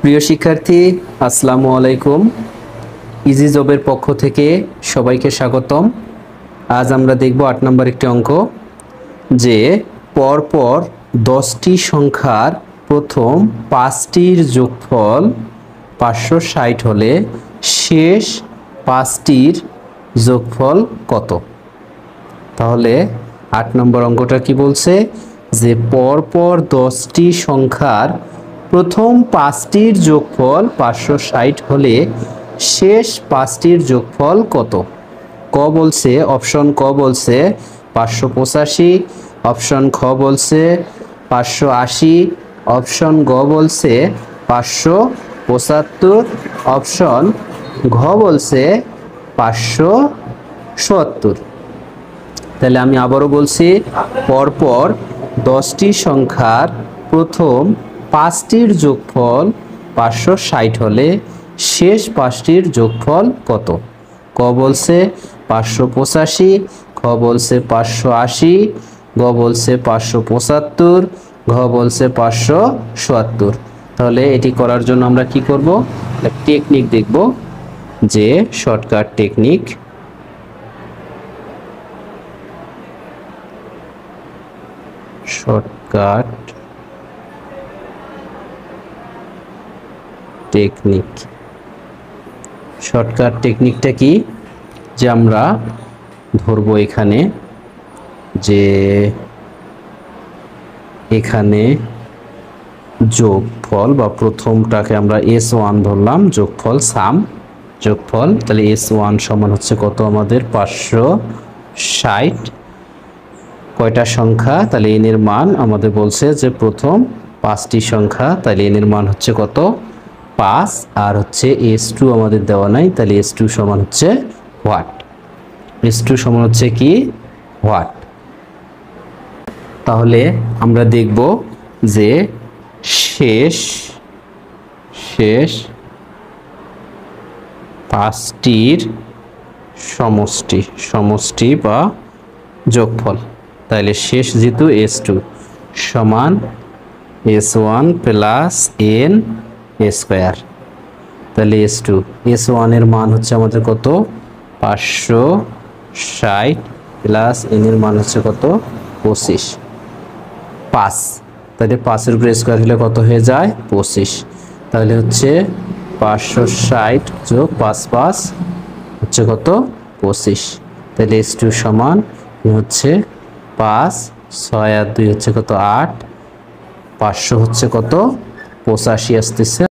প্রিয় শিক্ষার্থী, আসসালামু আলাইকুম। ইজি জবের পক্ষ থেকে সবাইকে স্বাগতম। আজ আমরা দেখব 8 নম্বর একটি অঙ্ক, যে পরপর 10টি সংখ্যার প্রথম 5টির যোগফল 560 হলে শেষ 5টির যোগফল কত? তাহলে 8 নম্বর অঙ্কটা কি বলছে, যে পরপর 10টি সংখ্যার প্রথম 5টির যোগফল 560 হলে শেষ 5টির যোগফল কত? ক বলছে, অপশন ক বলছে 585, অপশন খ বলছে 580, অপশন গ বলছে 575, অপশন ঘ বলছে 570। তাহলে আমি আবারও বলছি, পরপর 10টি সংখ্যার প্রথম 5টির যোগফল 560 হলে শেষ 5টির যোগফল কত? ক বলছে 585, খ বলছে 580, গ বলছে 575, ঘ বলছে 570। তাহলে এটি করার জন্য আমরা কি করব? টেকনিক দেখব, যে shortcut technique. Shortcut technique. Shortcut টেকনিকটা কি? যে আমরা ধরবো এখানে, যে এখানে যোগফল বা প্রথমটাকে আমরা S1 ধরলাম, যোগফল সাম যোগফল। তাহলে S1 সমান হচ্ছে কত আমাদের? 560। কয়টা সংখ্যা? তাহলে n এর মান আমাদের বলছে যে প্রথম 5টি সংখ্যা, তাহলে n এর মান হচ্ছে কত? 5। আর হচ্ছে S2 আমাদের দেওয়া নাই, তাহলে S2 সমান হচ্ছে হোয়াট? S2 সমান হচ্ছে কি? হোয়াট? তাহলে আমরা দেখব যে শেষ 5টির সমষ্টি বা যোগফল। তাহলে শেষ যেহেতু S2 সমান S1 প্লাস n স্কয়ার। তাহলে S1 এর মান হচ্ছে আমাদের কত? 560 প্লাস n এর মান হচ্ছে কত? 25। 5, তাহলে 5 এর উপরে স্কয়ার হলে কত হয়ে যায়? 25। তাহলে হচ্ছে 560 যোগ 5 হচ্ছে কত? 25। তাহলে S2 সমান হচ্ছে 5, 6 আর 2 হচ্ছে কত? 8, 500 হচ্ছে কত? 85 আসতেছে।